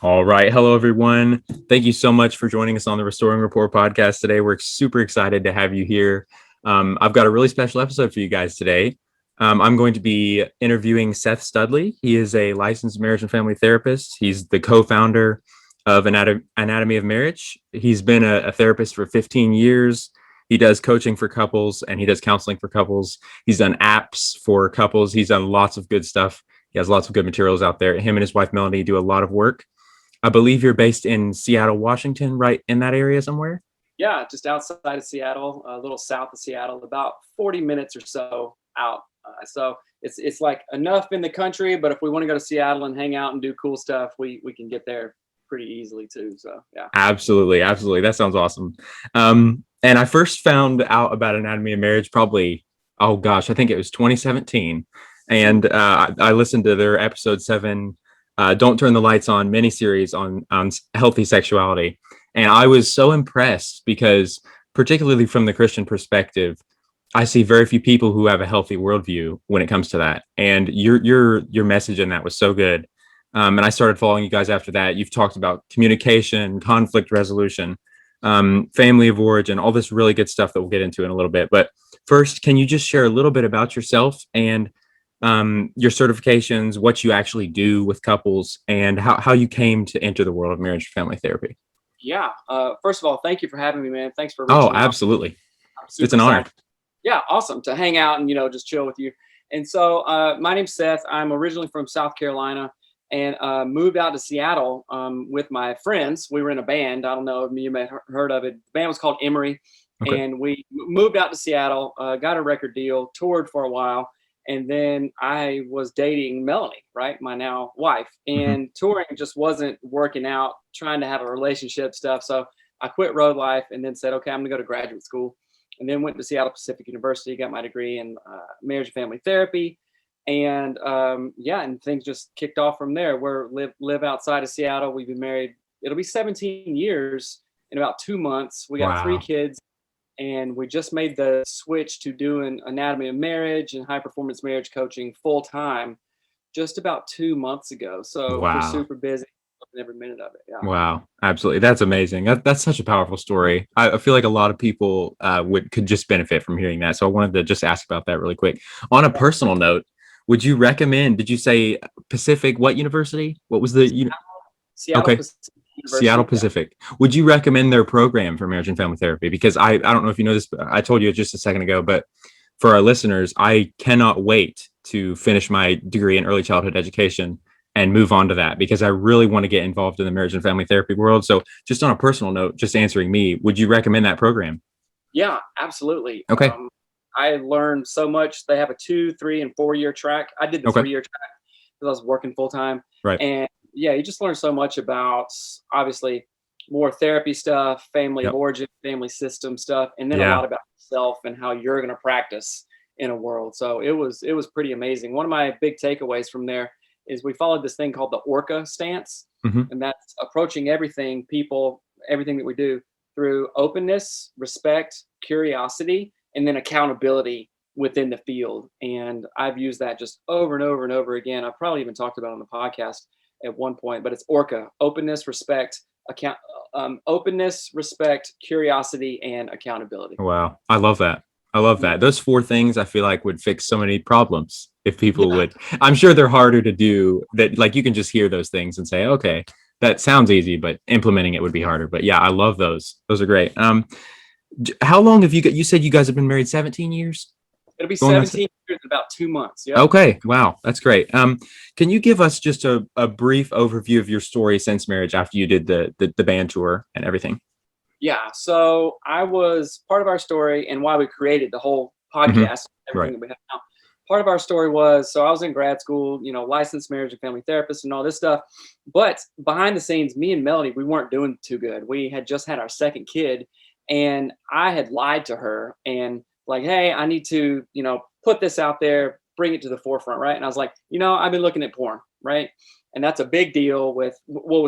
All right. Hello, everyone. Thank you so much for joining us on the Restoring Rapport podcast today. We're super excited to have you here. I've got a really special episode for you guys today. I'm going to be interviewing Seth Studley. He is a licensed marriage and family therapist. He's the co-founder of Anatomy of Marriage. He's been a therapist for 15 years. He does coaching for couples and he does counseling for couples. He's done apps for couples. He's done lots of good stuff. He has lots of good materials out there. Him and his wife, Melanie, do a lot of work. I believe you're based in Seattle, Washington, right in that area somewhere? Yeah, just outside of Seattle, a little south of Seattle, about 40 minutes or so out. So it's like enough in the country, but if we want to go to Seattle and hang out and do cool stuff, we can get there pretty easily too. So yeah. Absolutely. Absolutely. That sounds awesome. And I first found out about Anatomy of Marriage probably, oh gosh, I think it was 2017. And I listened to their episode 7, Don't Turn the Lights On miniseries on healthy sexuality. And I was so impressed because, particularly from the Christian perspective, I see very few people who have a healthy worldview when it comes to that. And your message in that was so good. And I started following you guys after that. You've talked about communication, conflict resolution, family of origin, all this really good stuff that we'll get into in a little bit. But first, can you just share a little bit about yourself and your certifications, what you actually do with couples, and how you came to enter the world of marriage and family therapy? Yeah. First of all, thank you for having me, man. Thanks for Oh, reaching out. absolutely. I'm It's super an honor. excited. Yeah, awesome to hang out and just chill with you. And so my name's Seth. I'm originally from South Carolina and moved out to Seattle with my friends. We were in a band. I don't know if you may have heard of it. The band was called Emory, Okay. and we moved out to Seattle, got a record deal, toured for a while, and then I was dating Melanie, right, my now wife, Hmm. and touring just wasn't working out. Trying to have a relationship stuff, so I quit road life and then said, okay, I'm gonna go to graduate school, and then went to Seattle Pacific University, got my degree in marriage and family therapy, and yeah, and things just kicked off from there. We're live outside of Seattle. We've been married. It'll be 17 years in about 2 months. We got three Wow. kids, and we just made the switch to doing anatomy of marriage and high performance marriage coaching full time just about 2 months ago. So we're Wow. super busy, loving every minute of it. Yeah. Wow. Absolutely. That's amazing. That's such a powerful story. I feel like a lot of people could just benefit from hearing that. So I wanted to just ask about that really quick. On a personal note, would you recommend, did you say Pacific, what university? What was Seattle okay. Pacific Seattle University. Yeah. Pacific. Would you recommend their program for marriage and family therapy? Because I don't know if you know this, but I told you just a second ago, but for our listeners, I cannot wait to finish my degree in early childhood education and move on to that because I really want to get involved in the marriage and family therapy world. So just on a personal note, just answering me, would you recommend that program? Yeah, absolutely. Okay. I learned so much. They have a 2, 3, and 4 year track. I did the Okay. 3 year track because I was working full time. Right. And yeah, you just learn so much about obviously more therapy stuff, family of Yep. origin, family system stuff, and then a Yeah. lot about yourself and how you're going to practice in a world. So it was pretty amazing. One of my big takeaways from there is we followed this thing called the Orca stance, Hmm. and that's approaching everything, people, everything that we do through openness, respect, curiosity, and then accountability within the field. And I've used that just over and over and over again. I've probably even talked about it on the podcast at one point, but it's ORCA: openness, respect, openness, respect, curiosity, and accountability. Wow. I love that. I love Yeah. that. Those 4 things I feel like would fix so many problems if people Yeah. would. I'm sure they're harder to do that. Like you can just hear those things and say, okay, that sounds easy, but implementing it would be harder. But yeah, I love those. Those are great. How long have you said you guys have been married 17 years? It'll be Going on. 17 years in about 2 months. Yep. Okay. Wow. That's great. Can you give us just a brief overview of your story since marriage after you did the band tour and everything? Yeah. So I was part of our story and why we created the whole Hmm. podcast, everything Right. that we have now. Part of our story was, so I was in grad school, licensed marriage and family therapist and all this stuff. But behind the scenes, me and Melody, we weren't doing too good. We had just had our second kid, and I had lied to her and like, hey, I need to, put this out there, bring it to the forefront, right? And I was like, I've been looking at porn, right? And that's a big deal with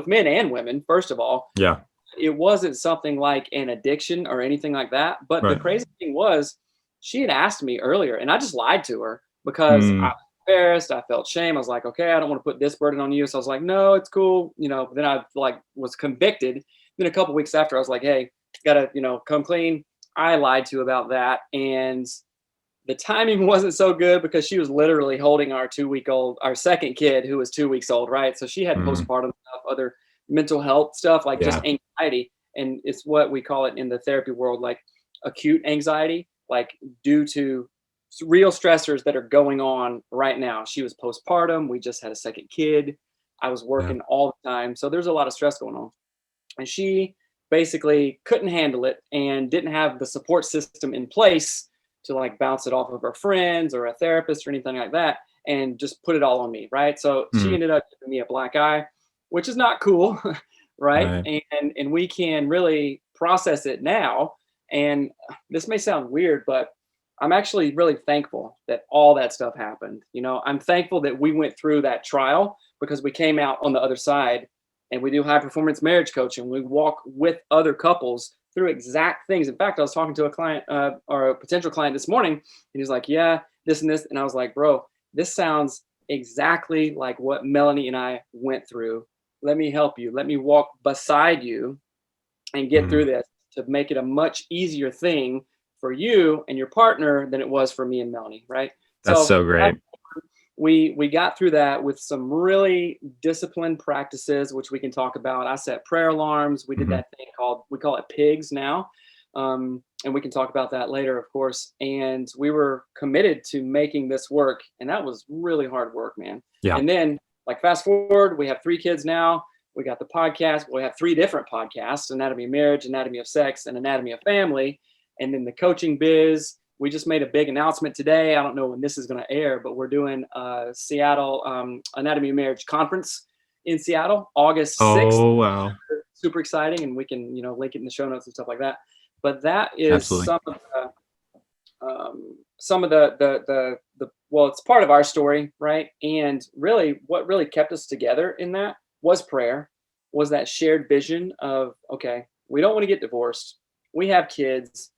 men and women, first of all. Yeah. It wasn't something like an addiction or anything like that. But the Right. crazy thing was, she had asked me earlier, and I just lied to her because Mm, embarrassed. I felt shame. I was like, okay, I don't want to put this burden on you. So I was like, no, it's cool. Then I like was convicted. Then a couple weeks after, I was like, hey, gotta, come clean. I lied to you about that. And the timing wasn't so good because she was literally holding our second kid who was 2 weeks old, right? So she had Mm, postpartum stuff, other mental health stuff, like just yeah. anxiety. And it's what we call it in the therapy world, like acute anxiety, like due to real stressors that are going on right now. She was postpartum. We just had a second kid. I was Yeah. working all the time. So there's a lot of stress going on. And she basically couldn't handle it and didn't have the support system in place to like bounce it off of her friends or a therapist or anything like that, and just put it all on me, right? So she Mm, ended up giving me a black eye, which is not cool, right? right. And we can really process it now. And this may sound weird, but I'm actually really thankful that all that stuff happened. I'm thankful that we went through that trial because we came out on the other side, and we do high performance marriage coaching. We walk with other couples through exact things. In fact, I was talking to a client or a potential client this morning, and he's like, yeah, this and this. And I was like, bro, this sounds exactly like what Melanie and I went through. Let me help you. Let me walk beside you and get through Mm, this to make it a much easier thing for you and your partner than it was for me and Melanie, right? that's So so great. we got through that with some really disciplined practices, which we can talk about. I set prayer alarms. We did Hmm. that thing we call it pigs now. And we can talk about that later, of course. And we were committed to making this work. And that was really hard work, man. Yeah. And then, like, fast forward, we have 3 kids now. We got the podcast. We have 3 different podcasts: Anatomy of Marriage, Anatomy of Sex, and Anatomy of Family. And then the coaching biz. We just made a big announcement today. I don't know when this is going to air, but we're doing a Seattle Anatomy of Marriage conference in Seattle, August 6th. Oh, wow. Super exciting, and we can link it in the show notes and stuff like that. But that is Absolutely. some of the well, it's part of our story, right? And really, what really kept us together in that was prayer, was that shared vision of, okay, we don't want to get divorced. We have kids.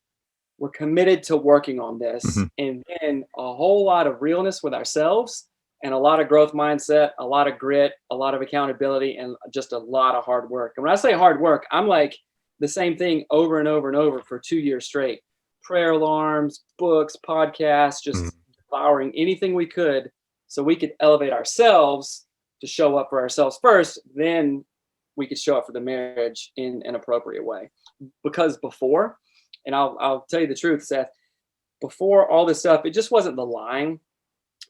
We're committed to working on this. Hmm. And then a whole lot of realness with ourselves and a lot of growth mindset, a lot of grit, a lot of accountability, and just a lot of hard work. And when I say hard work, I'm like the same thing over and over and over for 2 years straight. Prayer alarms, books, podcasts, just devouring anything we could so we could elevate ourselves to show up for ourselves first. Then we could show up for the marriage in an appropriate way. Because before, and I'll tell you the truth, Seth, before all this stuff, it just wasn't the lying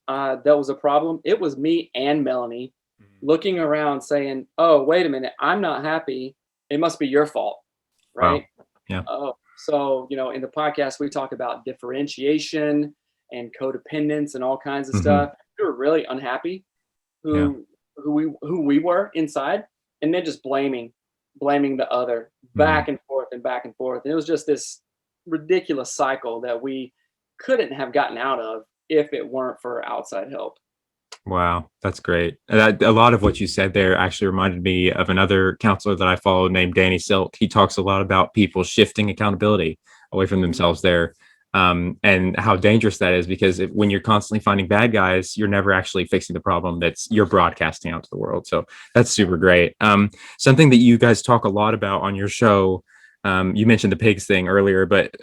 that was a problem. It was me and Melanie looking around saying, oh, wait a minute, I'm not happy. It must be your fault, Wow. right? Yeah. Oh, so, in the podcast, we talk about differentiation and codependence and all kinds of Hmm. stuff. We were really unhappy Yeah. who we were inside, and then just blaming the other, Mm. back and forth and back and forth. And it was just this ridiculous cycle that we couldn't have gotten out of if it weren't for outside help. Wow, that's great. A lot of what you said there actually reminded me of another counselor that I follow named Danny Silk. He talks a lot about people shifting accountability away from Mhm. themselves there, and how dangerous that is because when you're constantly finding bad guys, you're never actually fixing the problem that's you're broadcasting out to the world. So that's super great. Something that you guys talk a lot about on your show, you mentioned the pigs thing earlier, but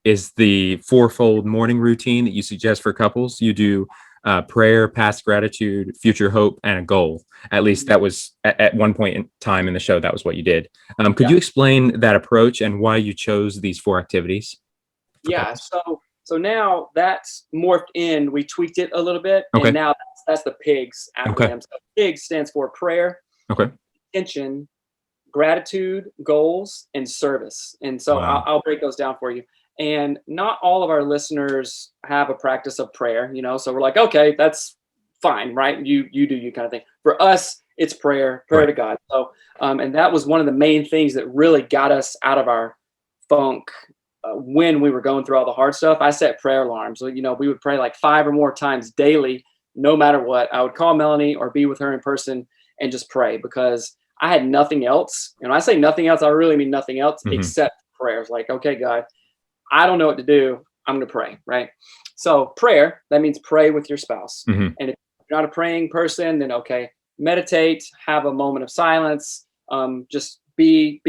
is the fourfold morning routine that you suggest for couples. You do prayer, past gratitude, future hope, and a goal. At least that was at one point in time in the show. That was what you did. Could Yeah. you explain that approach and why you chose these 4 activities for Yeah. couples? So now that's morphed in. We tweaked it a little bit, and Okay. now that's the PIGS Okay. acronym. So PIGS stands for prayer, Okay. intention, gratitude, goals, and service. And so I'll, Wow. I'll break those down for you. And not all of our listeners have a practice of prayer, so we're like, okay, that's fine, right? You do you kind of thing. For us, it's prayer Right. to God. So, and that was one of the main things that really got us out of our funk when we were going through all the hard stuff. I set prayer alarms. So, we would pray like 5 or more times daily, no matter what. I would call Melanie or be with her in person and just pray because I had nothing else. And when I say nothing else, I really mean nothing else Hmm. except prayers. Like, okay, God, I don't know what to do. I'm going to pray, right? So prayer, that means pray with your spouse. Mhm. And if you're not a praying person, then okay, meditate, have a moment of silence, just be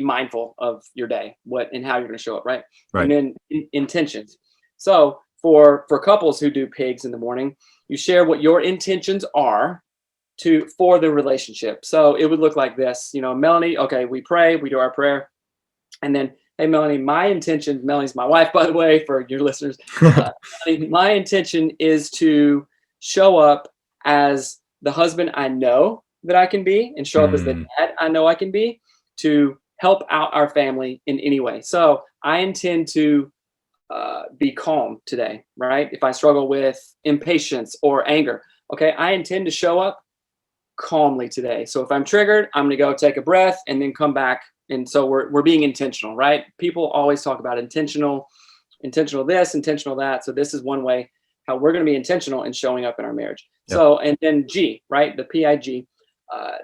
mindful of your day, what and how you're going to show up, right? And Right. then intentions. So for couples who do pigs in the morning, you share what your intentions are for the relationship. So it would look like this, Melanie, okay, we pray, we do our prayer, and then, hey, Melanie, my intention, Melanie's my wife, by the way, for your listeners. Melanie, my intention is to show up as the husband I know that I can be and show up as the Mm. dad I know I can be to help out our family in any way. So I intend to be calm today, right? If I struggle with impatience or anger, okay, I intend to show up calmly today. So if I'm triggered, I'm going to go take a breath and then come back. And so we're being intentional, right? People always talk about intentional this, intentional that. So this is one way how we're going to be intentional in showing up in our marriage. Yep. So, and then G, right? The PIG,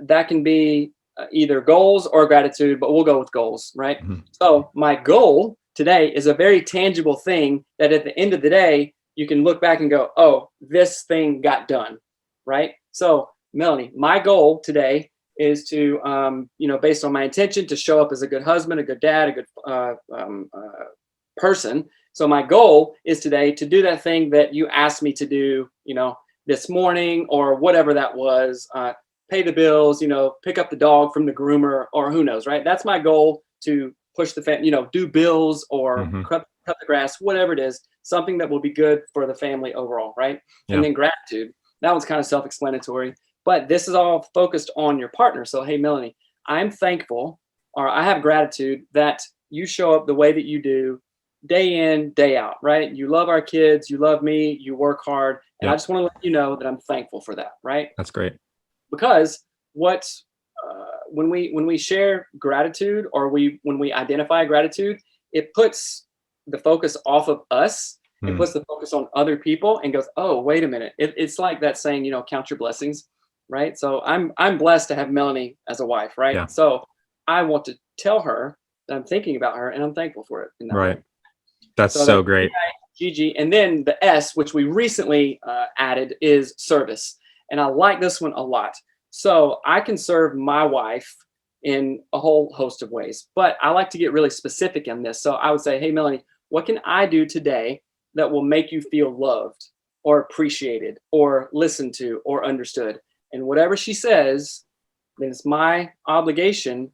that can be either goals or gratitude, but we'll go with goals, right? Mhm. So my goal today is a very tangible thing that at the end of the day, you can look back and go, oh, this thing got done, right? So Melanie, my goal today is to, based on my intention to show up as a good husband, a good dad, a good person. So my goal is today to do that thing that you asked me to do, this morning or whatever that was, pay the bills, pick up the dog from the groomer or who knows, right? That's my goal to push the do bills or Mhm. cut the grass, whatever it is, something that will be good for the family overall, right? Yeah. And then gratitude. That one's kind of self-explanatory, but this is all focused on your partner. So, hey, Melanie, I'm thankful or I have gratitude that you show up the way that you do day in, day out, right? You love our kids, you love me, you work hard. And I Yep. just want to let you know that I'm thankful for that, right? That's great. Because when we share gratitude or when we identify gratitude, it puts the focus off of us. It Mm. puts the focus on other people and goes, oh, wait a minute. It's like that saying, count your blessings, right? So I'm blessed to have Melanie as a wife, right? Yeah. So I want to tell her that I'm thinking about her and I'm thankful for it in that Right. way. That's So so that's great. GG. And then the S, which we recently added, is service. And I like this one a lot. So I can serve my wife in a whole host of ways, but I like to get really specific in this. So I would say, hey, Melanie, what can I do today that will make you feel loved or appreciated or listened to or understood? And whatever she says, then it's my obligation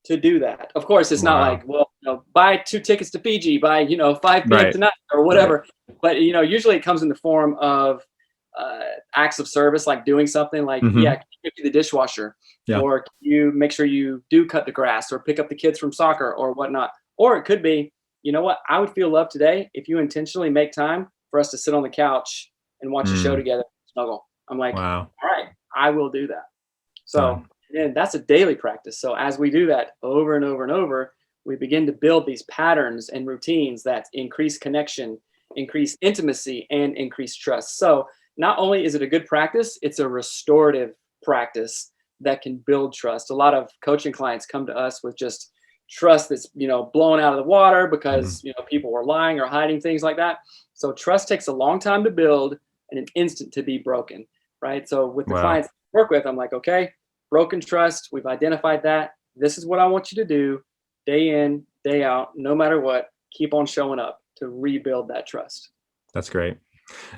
to do that. Of course, it's not Wow. like, well, buy 2 tickets to Fiji by 5 p.m. Right. tonight or whatever. But usually it comes in the form of acts of service, like doing something like, Mhm. yeah, can you empty the dishwasher, Yeah. or can you make sure you do cut the grass or pick up the kids from soccer or whatnot. Or it could be, you know what, I would feel loved today if you intentionally make time for us to sit on the couch and watch a show Mm. together, snuggle. I'm like, Wow. all right, I will do that. Done. So and that's a daily practice. So as we do that over and over and over, we begin to build these patterns and routines that increase connection, increase intimacy, and increase trust. So not only is it a good practice, it's a restorative practice that can build trust. A lot of coaching clients come to us with just trust that's blown out of the water because Mhm. people were lying or hiding, things like that. So trust takes a long time to build and an instant to be broken, right? So with the Wow. clients I work with, I'm like, okay, broken trust, we've identified that. This is what I want you to do day in, day out, no matter what. Keep on showing up to rebuild that trust. That's great.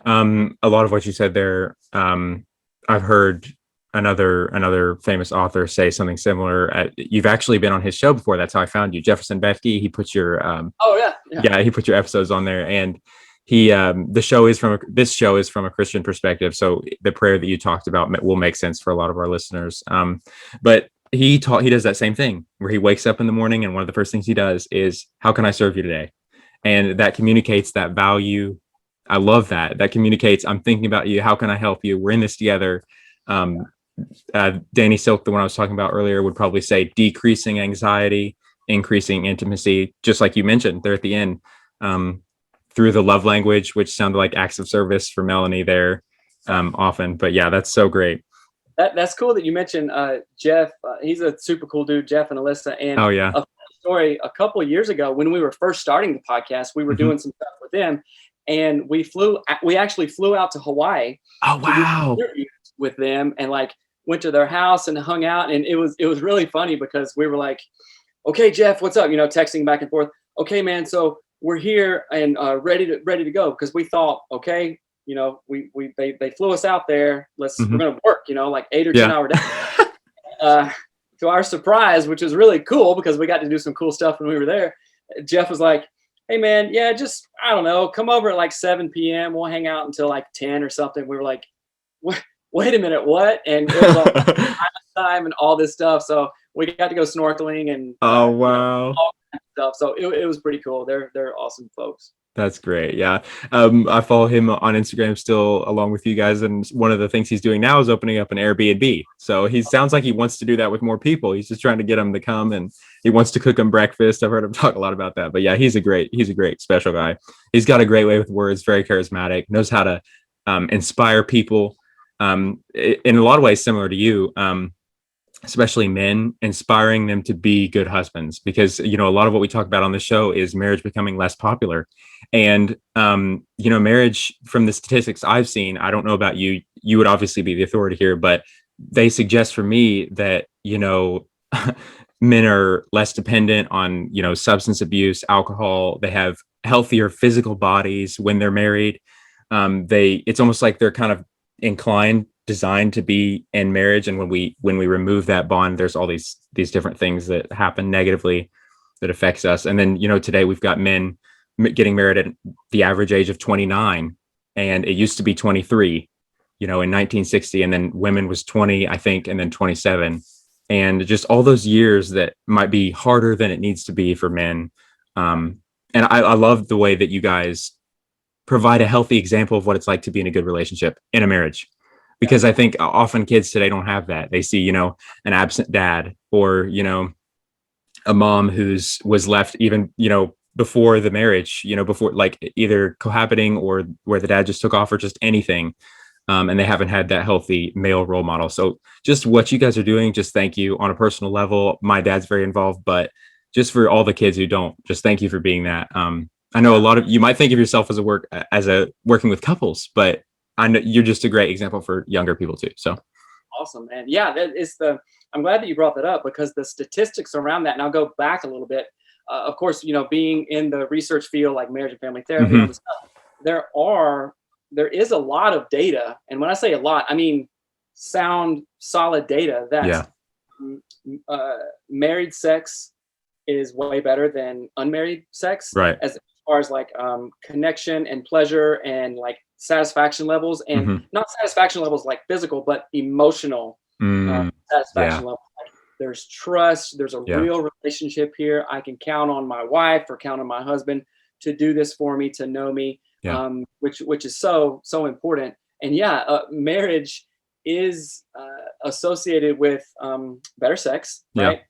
A lot of what you said there, I've heard another famous author say something similar. You've actually been on his show before. That's how I found you, Jefferson Bethke. He put your Oh yeah. he put your episodes on there, and he this show is from a Christian perspective. So the prayer that you talked about will make sense for a lot of our listeners. But he does that same thing where he wakes up in the morning and one of the first things he does is, how can I serve you today? And that communicates that value. I love that. That communicates, I'm thinking about you. How can I help you? We're in this together. Um, Danny Silk, the one I was talking about earlier, would probably say decreasing anxiety, increasing intimacy, just like you mentioned there at the end, through the love language, which sounded like acts of service for Melanie there often. But yeah, that's so great. That's cool that you mentioned Jeff. He's a super cool dude, Jeff and Alyssa. And Oh yeah. story. A couple of years ago, when we were first starting the podcast, we were doing some stuff with them, and we actually flew out to Hawaii Oh, to do wow. interviews with them, and like went to their house and hung out. And it was really funny because we were like, okay, Jeff, what's up? Texting back and forth. Okay, man. So we're here and ready to go, because we thought, okay, they flew us out there. We're gonna work, like 8 or 10 hour days. To our surprise, which was really cool because we got to do some cool stuff when we were there. Jeff was like, hey man, yeah, just, I don't know, come over at like 7 p.m. We'll hang out until like 10 or something. We were like, wait a minute, what? And it was all time and all this stuff. So we got to go snorkeling and oh, wow. all kinds of stuff. So it was pretty cool. They're awesome folks. That's great. Yeah. I follow him on Instagram still along with you guys. And one of the things he's doing now is opening up an Airbnb. So he sounds like he wants to do that with more people. He's just trying to get them to come, and he wants to cook them breakfast. I've heard him talk a lot about that. But yeah, he's a great special guy. He's got a great way with words, very charismatic, knows how to inspire people in a lot of ways, similar to you. Especially men, inspiring them to be good husbands, because a lot of what we talk about on the show is marriage becoming less popular. And marriage, from the statistics I've seen, I don't know about you, you would obviously be the authority here, but they suggest for me that men are less dependent on substance abuse, alcohol. They have healthier physical bodies when they're married. It's almost like they're kind of designed to be in marriage, and when we remove that bond, there's all these different things that happen negatively that affects us. And then today we've got men getting married at the average age of 29, and it used to be 23 in 1960, and then women was 20, I think, and then 27, and just all those years that might be harder than it needs to be for men. And I love the way that you guys provide a healthy example of what it's like to be in a good relationship in a marriage. Because I think often kids today don't have that. They see, an absent dad, or, a mom was left even, before the marriage, before, like, either cohabiting or where the dad just took off, or just anything. And they haven't had that healthy male role model. So just what you guys are doing, just thank you on a personal level. My dad's very involved, but just for all the kids who don't, just thank you for being that. I know a lot of you might think of yourself as working with couples, but I know you're just a great example for younger people too. So awesome, man. Yeah, I'm glad that you brought that up, because the statistics around that, and I'll go back a little bit. Of course, being in the research field like marriage and family therapy, all this stuff, there is a lot of data, and when I say a lot, I mean sound, solid data that married sex is way better than unmarried sex, right? As far as like connection and pleasure and like satisfaction levels, and not satisfaction levels like physical, but emotional satisfaction levels. Like, there's trust, there's a real relationship here. I can count on my wife or count on my husband to do this for me, to know me, which is so important. And marriage is associated with better sex, right?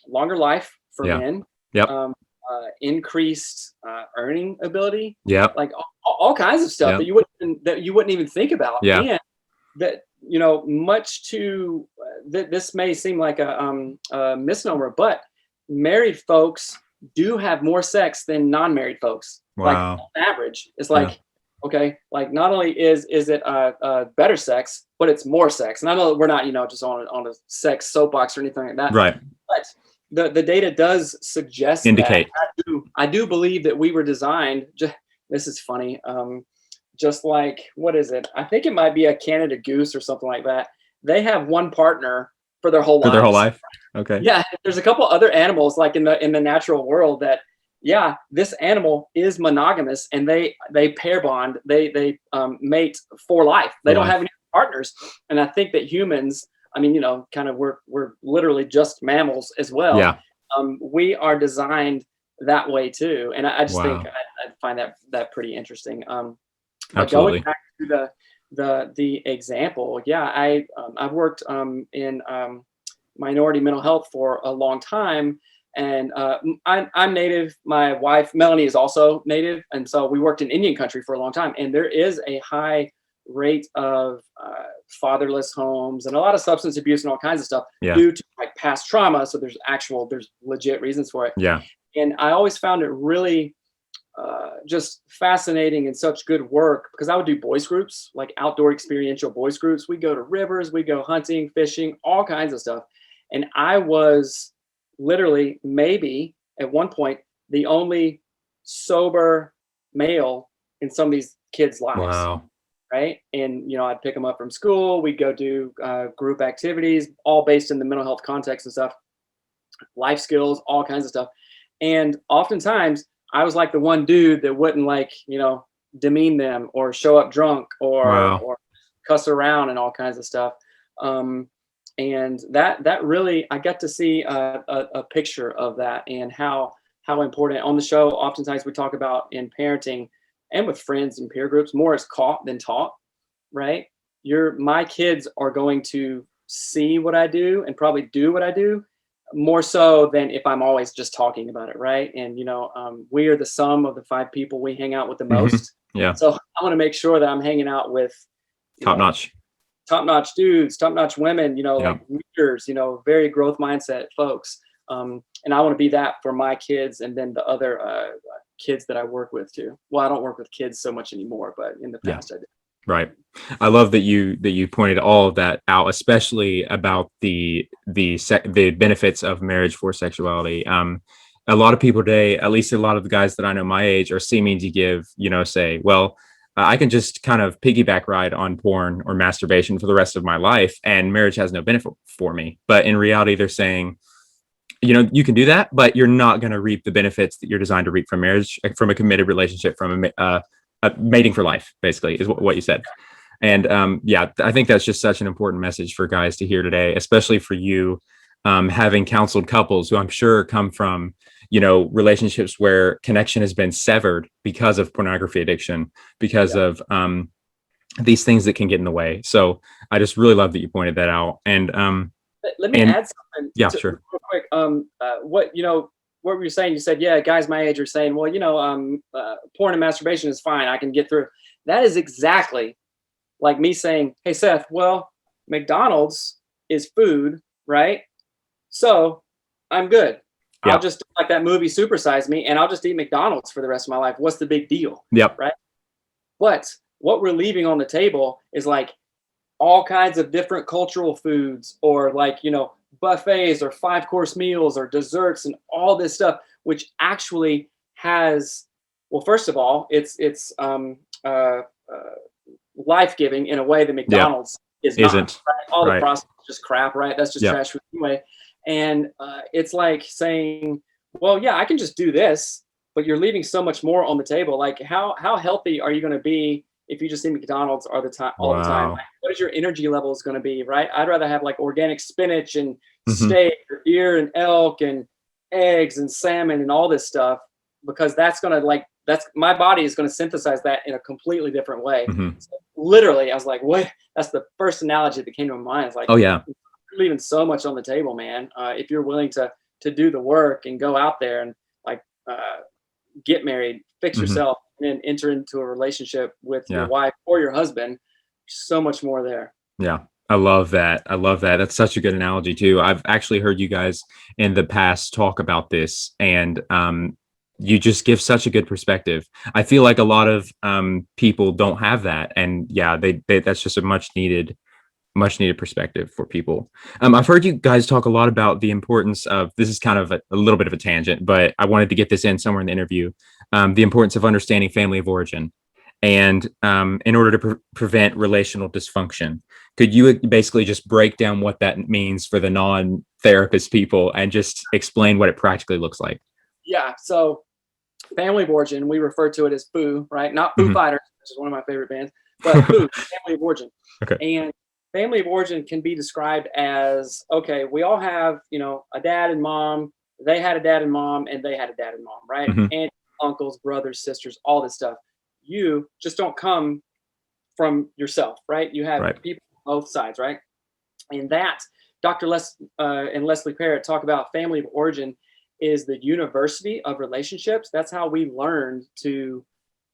Longer life for men. Increased earning ability, like all kinds of stuff that you wouldn't even think about. And that much to this may seem like a misnomer, but married folks do have more sex than non-married folks. Like on average, it's like okay, like not only is it better sex, but it's more sex. And I know we're not just on a sex soapbox or anything like that, right? But the data does indicate. I do believe that we were designed. This is funny. Just like, what is it? I think it might be a Canada goose or something like that. They have one partner for their whole life. Okay. Yeah. There's a couple other animals like in the natural world that, this animal is monogamous, and they pair bond. They mate for life. They don't have any partners. And I think that humans, I mean, kind of we're literally just mammals as well. Yeah. We are designed that way too. And I just think I find that pretty interesting. Absolutely. Going back to the example, I've worked in minority mental health for a long time, and I'm Native. My wife Melanie is also Native, and so we worked in Indian country for a long time. And there is a high rate of fatherless homes and a lot of substance abuse and all kinds of stuff due to like past trauma. So there's legit reasons for it. Yeah. And I always found it really just fascinating and such good work, because I would do boys groups, like outdoor experiential boys groups. We go to rivers, we go hunting, fishing, all kinds of stuff. And I was literally, maybe at one point, the only sober male in some of these kids' lives. Wow. Right. And, I'd pick them up from school. We'd go do group activities, all based in the mental health context and stuff, life skills, all kinds of stuff. And oftentimes I was like the one dude that wouldn't demean them or show up drunk or cuss around and all kinds of stuff. And that really, I got to see a picture of that, and how important. On the show, oftentimes we talk about in parenting and with friends and peer groups, more is caught than taught, right? My kids are going to see what I do and probably do what I do more so than if I'm always just talking about it, right? And we are the sum of the 5 people we hang out with the most. Yeah. So I want to make sure that I'm hanging out with top-notch dudes, top-notch women, like leaders, very growth mindset folks. And I want to be that for my kids, and then the other kids that I work with too. Well, I don't work with kids so much anymore, but in the past I did. Right. I love that you pointed all of that out, especially about the benefits of marriage for sexuality. A lot of people today, at least a lot of the guys that I know my age, are seeming to give, say, well, I can just kind of piggyback ride on porn or masturbation for the rest of my life, and marriage has no benefit for me. But in reality, they're saying, you can do that, but you're not going to reap the benefits that you're designed to reap from marriage, from a committed relationship, from a mating for life, basically, is what you said. And I think that's just such an important message for guys to hear today, especially for you, having counseled couples who I'm sure come from, relationships where connection has been severed because of pornography addiction, because of these things that can get in the way. So I just really love that you pointed that out. And let me add something. Yeah, sure. Real quick. What were you saying? You said, yeah, guys my age are saying, well, porn and masturbation is fine. I can get through. That is exactly like me saying, hey, Seth, well, McDonald's is food, right? So I'm good. Yeah. I'll just, like that movie Super Size Me, and I'll just eat McDonald's for the rest of my life. What's the big deal? Yep. Right. But what we're leaving on the table is like all kinds of different cultural foods, or buffets or 5-course meals or desserts and all this stuff, which actually has, well, first of all, it's life-giving in a way that McDonald's isn't. Right? All the processed is just crap, right? That's just trash food anyway. And it's like saying, well, yeah, I can just do this, but you're leaving so much more on the table. Like how healthy are you going to be if you just eat McDonald's all the time? Like, what is your energy levels going to be, right? I'd rather have like organic spinach and steak or deer and elk and eggs and salmon and all this stuff, because that's going to my body is going to synthesize that in a completely different way. So literally, I was like, what? That's the first analogy that came to my mind. It's like, oh yeah, you're leaving so much on the table, man. If you're willing to do the work and go out there and get married, fix yourself, and then enter into a relationship with your wife or your husband, so much more there. Yeah. I love that. That's such a good analogy too. I've actually heard you guys in the past talk about this, and you just give such a good perspective. I feel like a lot of people don't have that, and they that's just a much needed perspective for people. I've heard you guys talk a lot about the importance of, this is kind of a little bit of a tangent, but I wanted to get this in somewhere in the interview, the importance of understanding family of origin, and in order to prevent relational dysfunction. Could you basically just break down what that means for the non-therapist people and just explain what it practically looks like? Yeah, so family of origin, we refer to it as Foo, right? Not Foo Fighters, which is one of my favorite bands, but Foo, family of origin. Okay. And family of origin can be described as, okay, we all have, a dad and mom. They had a dad and mom, and they had a dad and mom, right? And uncles, brothers, sisters, all this stuff. You just don't come from yourself, right? You have people on both sides, right? And that Dr. And Leslie Parrott talk about family of origin is the university of relationships. That's how we learn to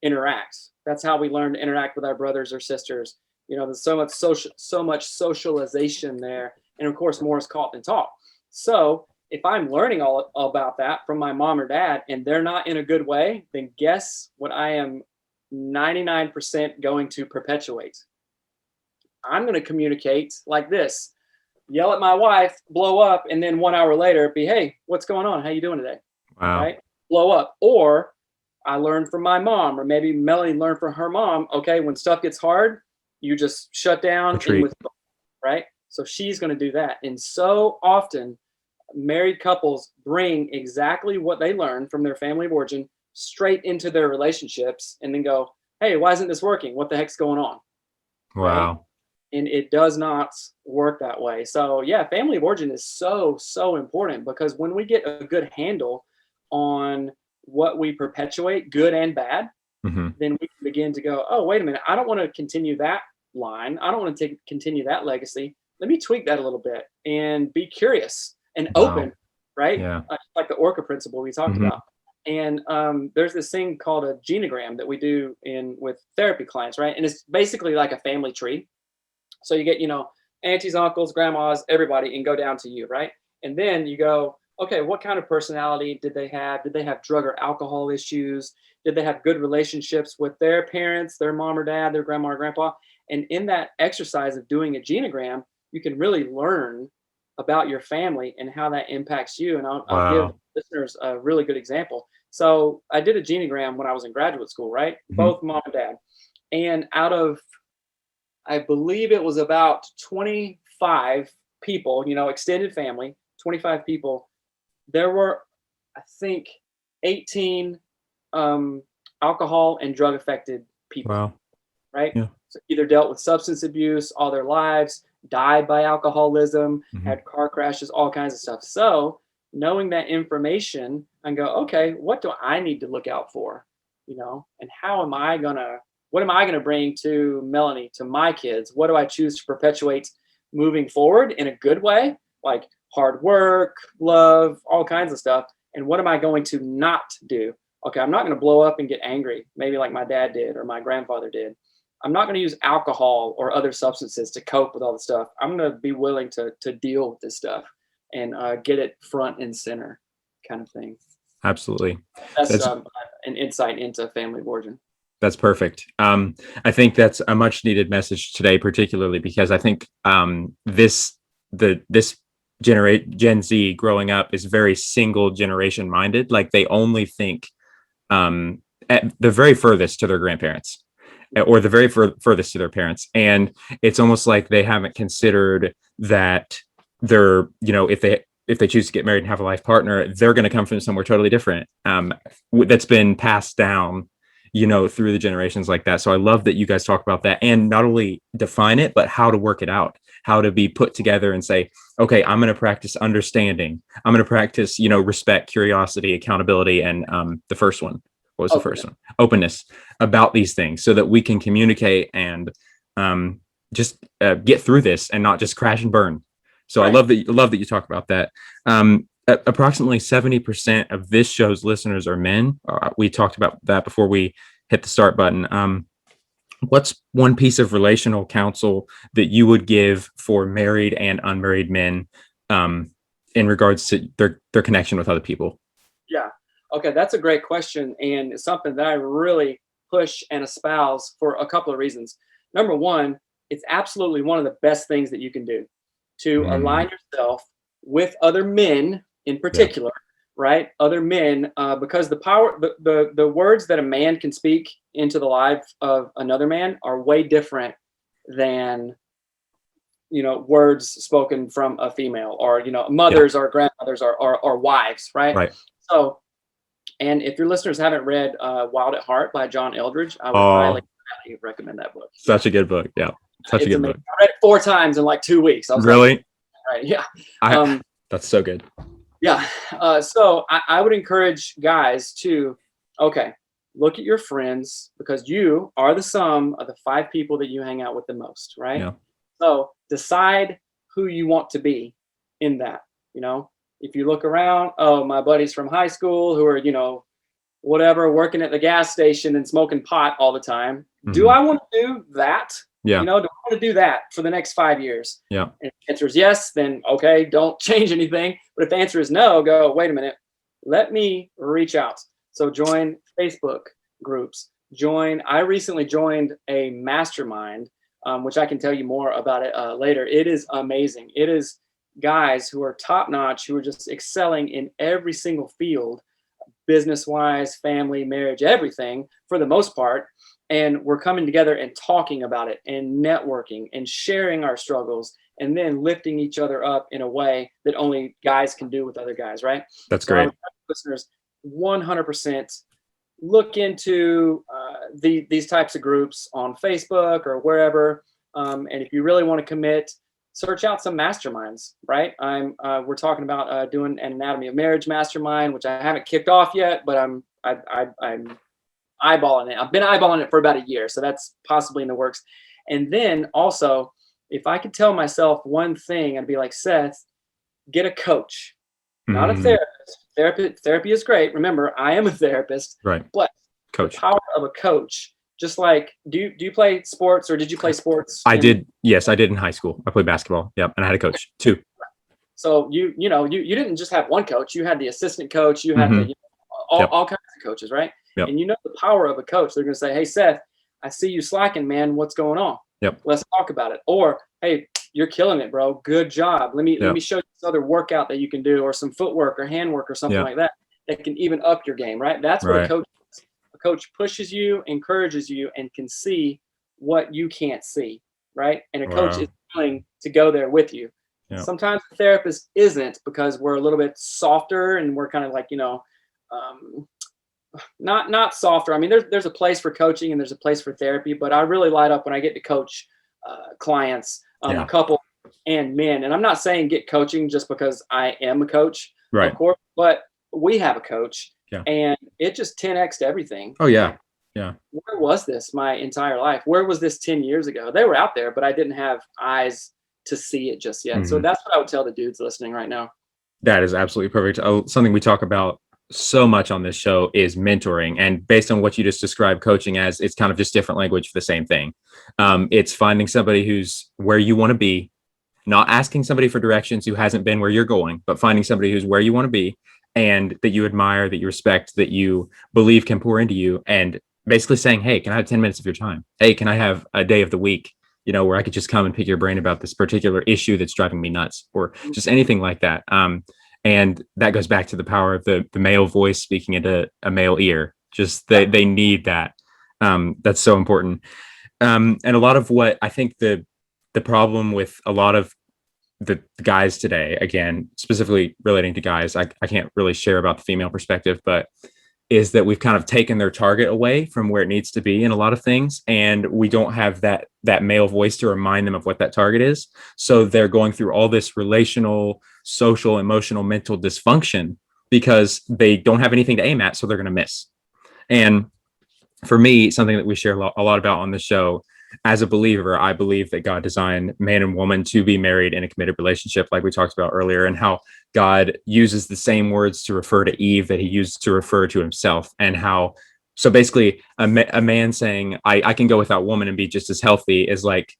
interact. That's how we learn to interact with our brothers or sisters. There's so much socialization there, and of course, more is caught than taught. So if I'm learning all about that from my mom or dad and they're not in a good way, then guess what I am 99% going to perpetuate? I'm going to communicate like this. Yell at my wife, blow up, and then 1 hour later be, hey, what's going on? How you doing today? Wow. Right? Blow up. Or I learned from my mom, or maybe Melanie learned from her mom. Okay, when stuff gets hard, you just shut down and Retreat. withdraw, right? So she's going to do that. And so often married couples bring exactly what they learned from their family of origin straight into their relationships and then go, hey, why isn't this working? What the heck's going on? Right? Wow. And it does not work that way. So yeah, family of origin is so important, because when we get a good handle on what we perpetuate, good and bad, Hmm. then we can begin to go, oh, wait a minute, I don't want to continue that line. I don't want to continue that legacy. Let me tweak that a little bit and be curious and open, Wow. right? Yeah. Like the Orca principle we talked Hmm. about. And there's this thing called a genogram that we do in with therapy clients, right? And it's basically like a family tree. So you get, aunties, uncles, grandmas, everybody, and go down to you, right? And then you go, okay, what kind of personality did they have? Did they have drug or alcohol issues? Did they have good relationships with their parents, their mom or dad, their grandma or grandpa? And in that exercise of doing a genogram, you can really learn about your family and how that impacts you. And I'll give Wow. listeners a really good example. So I did a genogram when I was in graduate school, right? Hmm. Both mom and dad. And out of, I believe it was about 25 people, extended family, 25 people. There were, I think, 18 alcohol and drug affected people, Wow. right? Yeah. So either dealt with substance abuse all their lives, died by alcoholism, Hmm. had car crashes, all kinds of stuff. So knowing that information and go, okay, what do I need to look out for? And what am I gonna bring to Melanie, to my kids? What do I choose to perpetuate moving forward in a good way? Like hard work, love, all kinds of stuff. And what am I going to not do? Okay, I'm not going to blow up and get angry, maybe like my dad did or my grandfather did. I'm not going to use alcohol or other substances to cope with all the stuff. I'm going to be willing to deal with this stuff and get it front and center, kind of thing. Absolutely. That's That's an insight into family of origin. That's perfect. I think that's a much needed message today, particularly because I think this Gen Z growing up is very single generation minded. Like they only think at the very furthest to their grandparents or the very furthest to their parents, and it's almost like they haven't considered that they're if they choose to get married and have a life partner, they're going to come from somewhere totally different that's been passed down through the generations like that. So I love that you guys talk about that and not only define it, but how to work it out, how to be put together and say, okay, I'm going to practice understanding. I'm going to practice, respect, curiosity, accountability. And the first one, what was the first one? Openness about these things so that we can communicate and just get through this and not just crash and burn. So right. I love that you talk about that. Approximately 70% of this show's listeners are men. We talked about that before we hit the start button. What's one piece of relational counsel that you would give for married and unmarried men in regards to their connection with other people? Yeah. Okay. That's a great question. And it's something that I really push and espouse for a couple of reasons. Number one, it's absolutely one of the best things that you can do to align yourself with other men in particular, right? Other men, because the power, the words that a man can speak into the life of another man are way different than, words spoken from a female or, mothers or grandmothers or wives, right? Right. So, and if your listeners haven't read Wild at Heart by John Eldridge, I would highly recommend that book. Such a good book. Yeah. Such a good book. I read it 4 times in like 2 weeks. I was really? Like, right. Yeah. That's so good. Yeah. So I would encourage guys to, look at your friends because you are the sum of the 5 people that you hang out with the most, right? Yeah. So decide who you want to be in that, if you look around, my buddies from high school who are, whatever, working at the gas station and smoking pot all the time. Mm-hmm. Do I want to do that? Yeah. Do I want to do that for the next 5 years? Yeah. And if the answer is yes, then okay, don't change anything. But if the answer is no, go, wait a minute, let me reach out. So join Facebook groups. I recently joined a mastermind, which I can tell you more about it later. It is amazing. It is guys who are top notch, who are just excelling in every single field, business wise, family, marriage, everything for the most part. And we're coming together and talking about it and networking and sharing our struggles and then lifting each other up in a way that only guys can do with other guys, right? That's So I great. would tell listeners 100% look into these types of groups on Facebook or wherever. And if you really want to commit, search out some masterminds, right? We're talking about doing an Anatomy of Marriage mastermind, which I haven't kicked off yet, but I'm eyeballing it. I've been eyeballing it for about a year, so that's possibly in the works. And then also, if I could tell myself one thing, I'd be like, Seth, get a coach, not a therapist. Therapy is great. Remember, I am a therapist, Right. but Coach. the power of a coach. Just like, do you play sports, or did you play sports? I did. Yes, I did in high school. I played basketball. Yep, and I had a coach too. So you didn't just have one coach. You had the assistant coach. You had all kinds of coaches, right? Yep. And the power of a coach. They're going to say, hey, Seth, I see you slacking, man. What's going on? Yep. Let's talk about it. Or, hey, you're killing it, bro. Good job. Let me show you this other workout that you can do, or some footwork or handwork or something like that can even up your game, right? That's what a coach is. A coach pushes you, encourages you, and can see what you can't see, right? And a coach is willing to go there with you. Yep. Sometimes the therapist isn't, because we're a little bit softer and we're kind of like, not softer. I mean, there's a place for coaching and there's a place for therapy, but I really light up when I get to coach clients, couple and men. And I'm not saying get coaching just because I am a coach, right? Of course, but we have a coach, and it just 10x'd everything. Oh yeah, yeah. Where was this my entire life? Where was this 10 years ago? They were out there, but I didn't have eyes to see it just yet. So that's what I would tell the dudes listening right now. That is absolutely perfect. Something we talk about so much on this show is mentoring, and based on what you just described coaching as, it's kind of just different language for the same thing. It's finding somebody who's where you want to be, not asking somebody for directions who hasn't been where you're going, but finding somebody who's where you want to be and that you admire, that you respect, that you believe can pour into you, and basically saying, hey, can I have 10 minutes of your time? Hey, can I have a day of the week, where I could just come and pick your brain about this particular issue that's driving me nuts, or just anything like that. And that goes back to the power of the male voice speaking into a male ear. Just they need that. That's so important. And a lot of what I think the problem with a lot of the guys today, again, specifically relating to guys, I can't really share about the female perspective, but is that we've kind of taken their target away from where it needs to be in a lot of things. And we don't have that male voice to remind them of what that target is. So they're going through all this relational, social, emotional, mental dysfunction because they don't have anything to aim at. So they're going to miss. And for me, something that we share a lot about on the show, as a believer, I believe that God designed man and woman to be married in a committed relationship, like we talked about earlier, and how God uses the same words to refer to Eve that he used to refer to himself. And how, so basically a man saying, I can go without woman and be just as healthy is like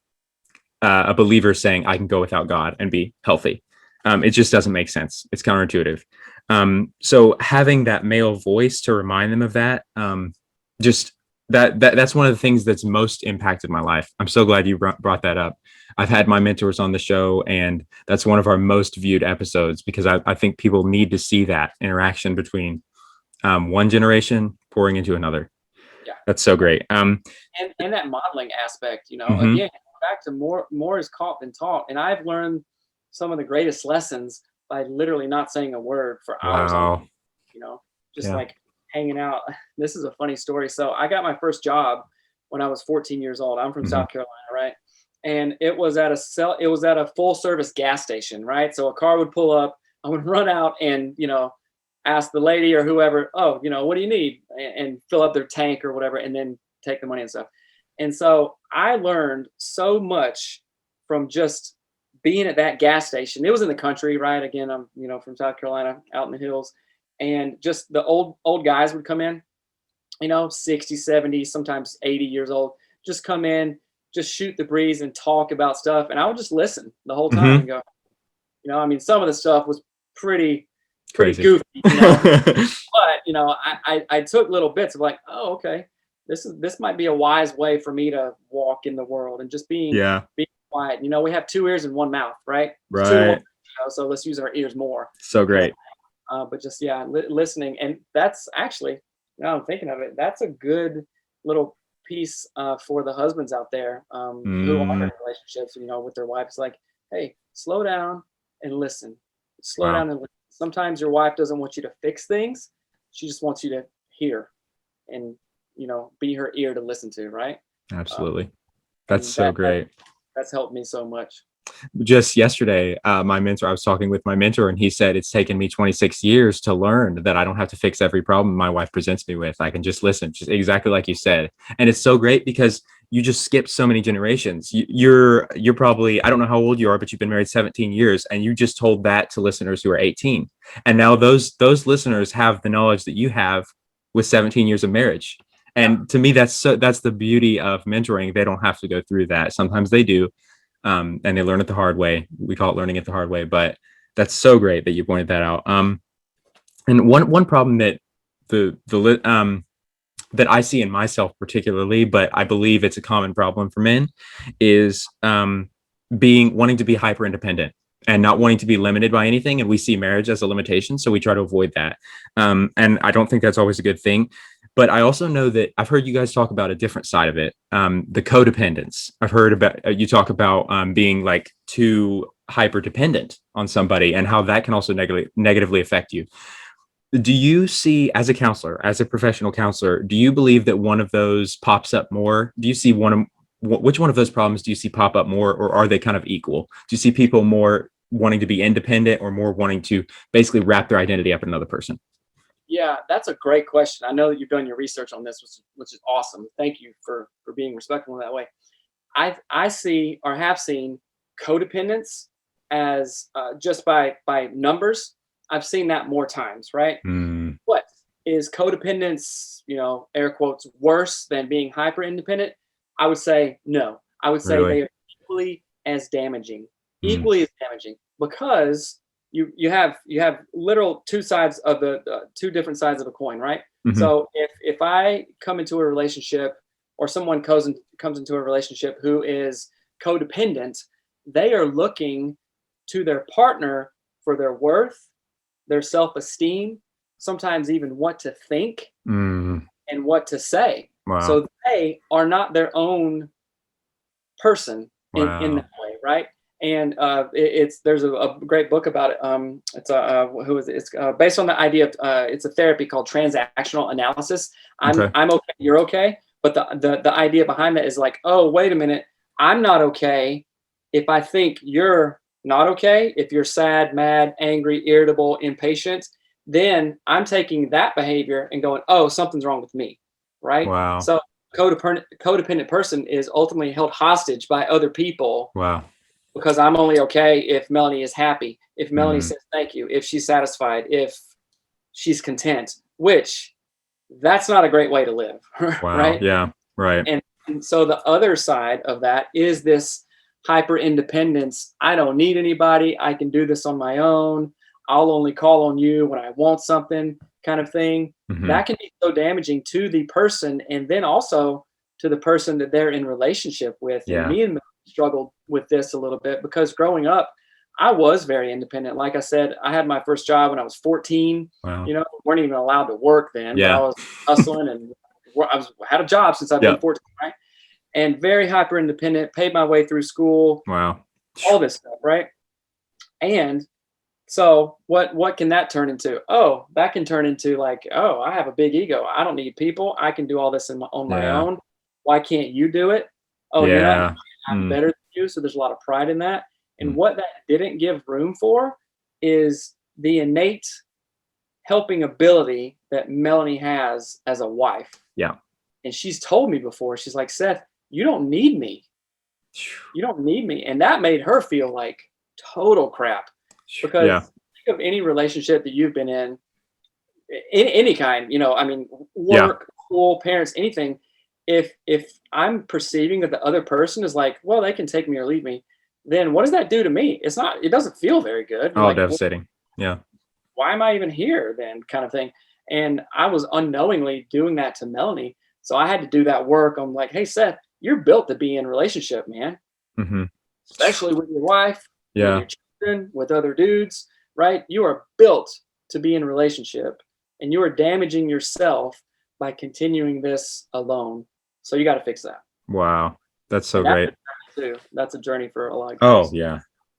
a believer saying, I can go without God and be healthy. It just doesn't make sense. It's counterintuitive. So having that male voice to remind them of that, that's one of the things that's most impacted my life. I'm so glad you brought that up. I've had my mentors on the show, and that's one of our most viewed episodes because I think people need to see that interaction between one generation pouring into another. Yeah, that's so great. And that modeling aspect, again, back to more is caught than taught. And I've learned some of the greatest lessons by literally not saying a word for hours. Wow. Like hanging out. This is a funny story. So I got my first job when I was 14 years old. I'm from South Carolina, right? And it was at a full service gas station, right? So a car would pull up, I would run out and, ask the lady or whoever, oh, what do you need? And fill up their tank or whatever, and then take the money and stuff. And so I learned so much from just being at that gas station. It was in the country, right? Again, I'm, from South Carolina, out in the hills. And just the old guys would come in, 60, 70, sometimes 80 years old, just come in, just shoot the breeze and talk about stuff. And I would just listen the whole time Hmm. and go, I mean, some of the stuff was pretty Crazy. goofy, but I took little bits of like, oh, okay, this might be a wise way for me to walk in the world and just Yeah. being quiet. We have two ears and one mouth, right? It's two to one, Right. so let's use our ears more. So great. But just listening, and that's actually, now I'm thinking of it, that's a good little piece for the husbands out there who are Mm, in relationships, with their wives. Like, hey, slow down and listen. Slow wow. down and listen. Sometimes your wife doesn't want you to fix things; she just wants you to hear and be her ear to listen to, right? Um, Absolutely. That's and so great. that's helped me so much. Just yesterday, I was talking with my mentor, and he said it's taken me 26 years to learn that I don't have to fix every problem my wife presents me with. I can just listen, just exactly like you said. And it's so great because you just skip so many generations. You're probably, I don't know how old you are, but you've been married 17 years, and you just told that to listeners who are 18. And now those listeners have the knowledge that you have with 17 years of marriage. Yeah. And to me, that's the beauty of mentoring. They don't have to go through that. Sometimes they do, and they learn it the hard way. We call it learning it the hard way, but that's so great that you pointed that out. And one problem that that I see in myself particularly, but I believe it's a common problem for men, is wanting to be hyper independent and not wanting to be limited by anything. And we see marriage as a limitation, so we try to avoid that. And I don't think that's always a good thing. But I also know that I've heard you guys talk about a different side of it, the codependence. I've heard about you talk about being like too hyper dependent on somebody and how that can also negatively affect you. Do you see, as a counselor, as a professional counselor, do you believe that one of those pops up more? Do you see which one of those problems do you see pop up more, or are they kind of equal? Do you see people more wanting to be independent or more wanting to basically wrap their identity up in another person? Yeah, that's a great question. I know that you've done your research on this, which is awesome. Thank you for being respectful in that way. I see or have seen codependence as just by numbers. I've seen that more times, right? Mm, What is codependence? Air quotes, worse than being hyper independent? I would say no. I would say really? they are equally as damaging, Mm, equally as damaging, because you have literal two sides of the two different sides of a coin, right? hmm. So if I come into a relationship, or someone comes into a relationship who is codependent, they are looking to their partner for their worth, their self-esteem, sometimes even what to think Mm, and what to say. wow. So they are not their own person in Wow. that way, right? And it's there's a great book about it. It's who is it? It's based on the idea of it's a therapy called transactional analysis. I'm Okay. I'm okay, you're okay, but the idea behind that is like, oh, wait a minute, I'm not okay if I think you're not okay. If you're sad, mad, angry, irritable, impatient, then I'm taking that behavior and going, oh, something's wrong with me, right? Wow. So codependent person is ultimately held hostage by other people Wow. because I'm only okay if Melanie is happy, if Melanie Mm, says thank you, if she's satisfied, if she's content, which that's not a great way to live, wow. right? Yeah. Right. And so the other side of that is this hyper independence. I don't need anybody. I can do this on my own. I'll only call on you when I want something, kind of thing. Hmm. That can be so damaging to the person, and then also to the person that they're in relationship with. And Yeah. me and Mel struggled with this a little bit because growing up, I was very independent. Like I said, I had my first job when I was 14. Wow. Weren't even allowed to work then, but I Yeah. was hustling and had a job since I've been Yeah. 14, right? And very hyper independent, paid my way through school, Wow. all this stuff, right? And so what can that turn into? Oh, that can turn into like, oh, I have a big ego. I don't need people. I can do all this on my Yeah. own. Why can't you do it? Oh, you're not. Yeah. I'm Mm, better than you. So there's a lot of pride in that. And mm. what that didn't give room for is the innate helping ability that Melanie has as a wife. Yeah. And she's told me before, she's like, Seth, you don't need me. You don't need me. And that made her feel like total crap, because Yeah. think of any relationship that you've been in any kind, I mean, Yeah. work, school, parents, anything. if I'm perceiving that the other person is like, well, they can take me or leave me, then what does that do to me? It doesn't feel very good. You're Oh, like, well, devastating. Yeah. why am I even here then, kind of thing. And I was unknowingly doing that to Melanie. So I had to do that work. I'm like, hey, Seth, you're built to be in a relationship, man, Hmm. especially with your wife, with Yeah. your children, with other dudes, right? You are built to be in a relationship, and you are damaging yourself by continuing this alone. So you got to fix that. Wow. That's so And that's great. a journey too. That's a journey for a lot of Oh guys. yeah.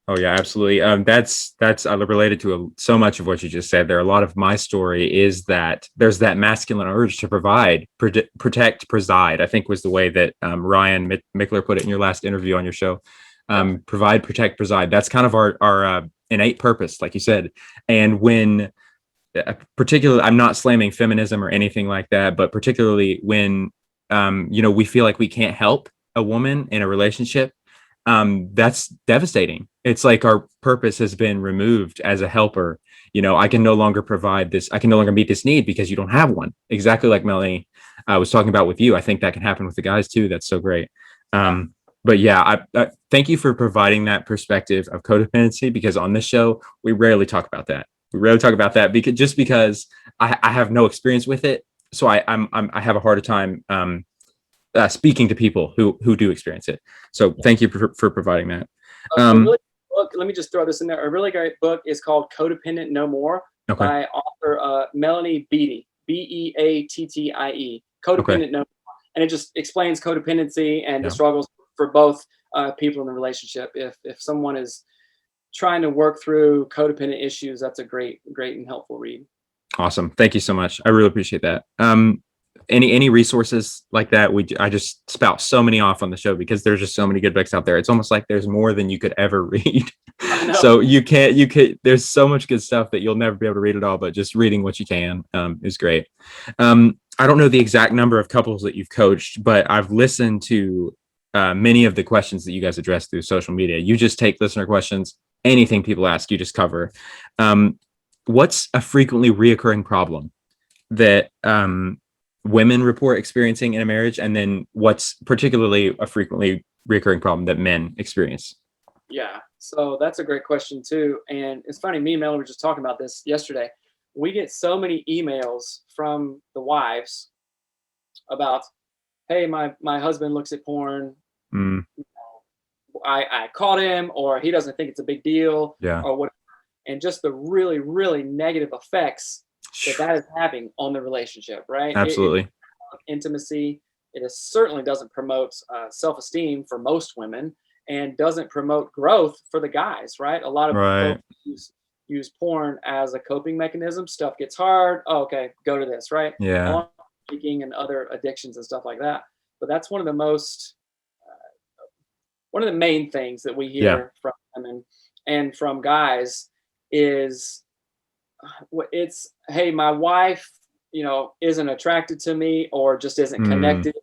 Oh yeah, absolutely. That's related to so much of what you just said there. A lot of my story is that there's that masculine urge to provide, protect, preside. I think was the way that Ryan Mickler put it in your last interview on your show. Provide, protect, preside. That's kind of our innate purpose, like you said. And when particularly, I'm not slamming feminism or anything like that, but particularly when we feel like we can't help a woman in a relationship, that's devastating. It's like our purpose has been removed as a helper. I can no longer provide this. I can no longer meet this need because you don't have one. Exactly like Melanie was talking about with you. I think that can happen with the guys too. That's so great. But yeah, I thank you for providing that perspective of codependency, because on this show, we rarely talk about that. We rarely talk about that because I have no experience with it. So I have a harder time speaking to people who do experience it. So thank you for providing that. A really book, let me just throw this in there. A really great book is called Codependent No More Okay. by author Melanie Beattie, Beattie. Okay. Codependent No More. And it just explains codependency and the Yeah. struggles for both people in the relationship. If someone is trying to work through codependent issues, that's a great and helpful read. Awesome. Thank you so much. I really appreciate that. Any resources like that? I just spout so many off on the show because there's just so many good books out there. It's almost like there's more than you could ever read. So you could, there's so much good stuff that you'll never be able to read it all, but just reading what you can is great. I don't know the exact number of couples that you've coached, but I've listened to many of the questions that you guys address through social media. You just take listener questions, anything people ask, you just cover. What's a frequently reoccurring problem that women report experiencing in a marriage, and then what's particularly a frequently reoccurring problem that men experience? Yeah, so that's a great question too. And it's funny, me and Melanie were just talking about this yesterday. We get so many emails from the wives about, hey, my husband looks at porn. Mm, I caught him, or he doesn't think it's a big deal, yeah. or what, and just the really, really negative effects that is having on the relationship, right? Absolutely. Intimacy. It certainly doesn't promote self-esteem for most women, and doesn't promote growth for the guys, right? A lot of folks use porn as a coping mechanism. Stuff gets hard. Oh, okay, go to this, right? Yeah. Along with drinking and other addictions and stuff like that. But that's one of the most one of the main things that we hear from women and from guys is it's, hey, my wife, isn't attracted to me, or just isn't connected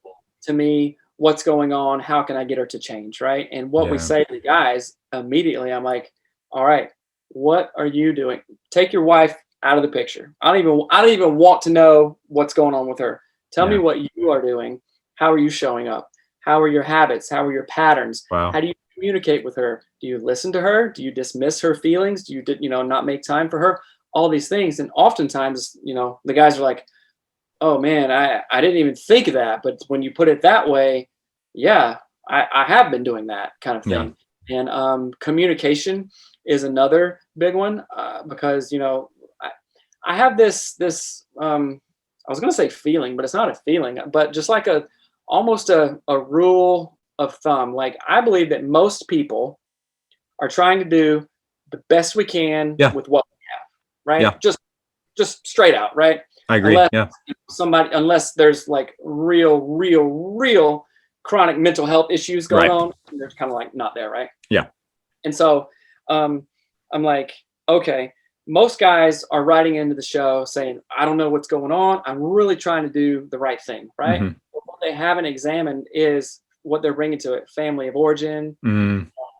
to me. What's going on? How can I get her to change? Right. And what we say to the guys immediately, I'm like, all right, what are you doing? Take your wife out of the picture. I don't even want to know what's going on with her. Tell me what you are doing. How are you showing up? How are your habits? How are your patterns? Wow. How do you communicate with her? Do you listen to her? Do you dismiss her feelings? Do you not make time for her? All these things. And oftentimes, the guys are like, oh man, I didn't even think of that. But when you put it that way, yeah, I have been doing that kind of thing. Yeah. And communication is another big one because, I have this, I was going to say feeling, but it's not a feeling, but just like almost a rule of thumb. Like, I believe that most people are trying to do the best we can with what we have, right? Yeah. Just straight out, right? I agree. Unless there's like real chronic mental health issues going on, they're kind of like not there, right? Yeah. And so I'm like, okay, most guys are writing into the show saying, I don't know what's going on. I'm really trying to do the right thing, right? Mm-hmm. But what they haven't examined is what they're bringing to it: family of origin,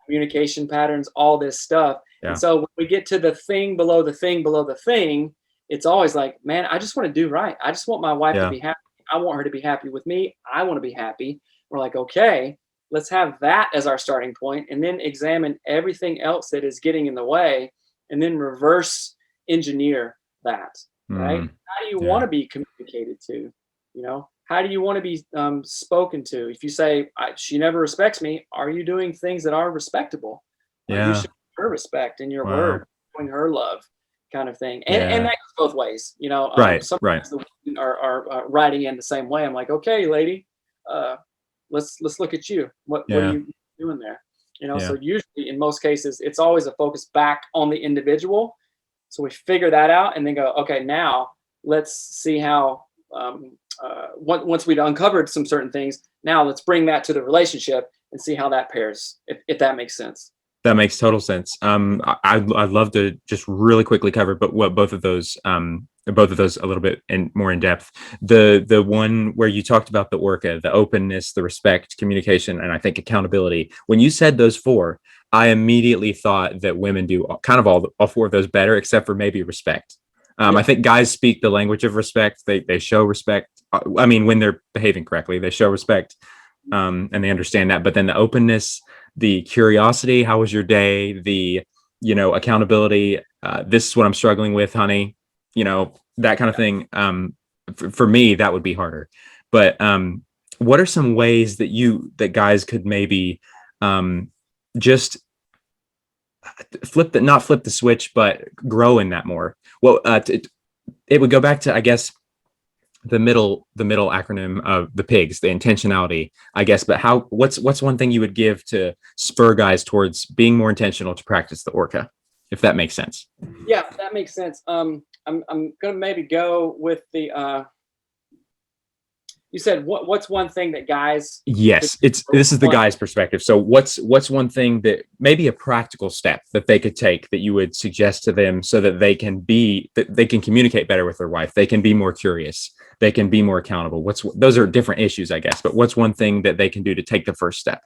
communication patterns, all this stuff. Yeah. And so when we get to the thing below the thing below the thing, it's always like, man, I just want to do right. I just want my wife to be happy. I want her to be happy with me. I want to be happy. We're like, okay, let's have that as our starting point, and then examine everything else that is getting in the way, and then reverse engineer that, right? How do you want to be communicated to? How do you want to be spoken to? If you say, she never respects me, are you doing things that are respectable? Are you showing her respect in your word, showing her love, kind of thing? And that goes both ways. Sometimes the women are writing in the same way. I'm like, okay, lady, let's look at you. What are you doing there? So usually in most cases, it's always a focus back on the individual. So we figure that out and then go, okay, now let's see how, once we'd uncovered some certain things, now let's bring that to the relationship and see how that pairs, if that makes sense. That makes total sense. I'd love to just really quickly cover, but both of those a little bit and more in depth. The one where you talked about the ORCA, the openness, the respect, communication, and I think accountability. When you said those four, I immediately thought that women do kind of all four of those better, except for maybe respect. I think guys speak the language of respect. They show respect. I mean, when they're behaving correctly, they show respect, and they understand that. But then the openness, the curiosity, how was your day? The, accountability. This is what I'm struggling with, honey. That kind of thing. For me, that would be harder. But what are some ways that guys could maybe just not flip the switch, but grow in that more? Well, it would go back to, I guess, the middle acronym of the PIGS, the intentionality, I guess. But what's one thing you would give to spur guys towards being more intentional to practice the ORCA, if that makes sense? Yeah, that makes sense. I'm gonna maybe go with the you said what's one thing that guys— This is the guy's perspective. So what's one thing that maybe a practical step that they could take that you would suggest to them so that they can communicate better with their wife, they can be more curious, they can be more accountable? Those are different issues, I guess, but what's one thing that they can do to take the first step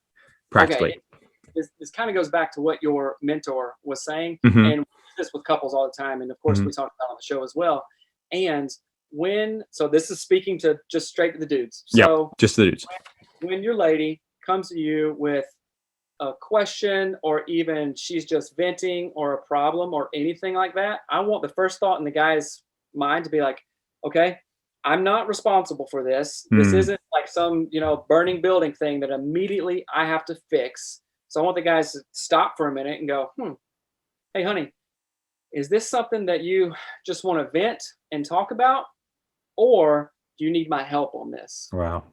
practically? Okay. This kind of goes back to what your mentor was saying, Mm-hmm. and we do this with couples all the time, and of course we talk about it on the show as well. And so this is speaking to just straight to the dudes. So just the dudes. When your lady comes to you with a question, or even she's just venting, or a problem, or anything like that, I want the first thought in the guy's mind to be like, okay, I'm not responsible for this. This isn't like some, burning building thing that immediately I have to fix. So I want the guys to stop for a minute and go, hey, honey, is this something that you just want to vent and talk about? Or do you need my help on this? Wow.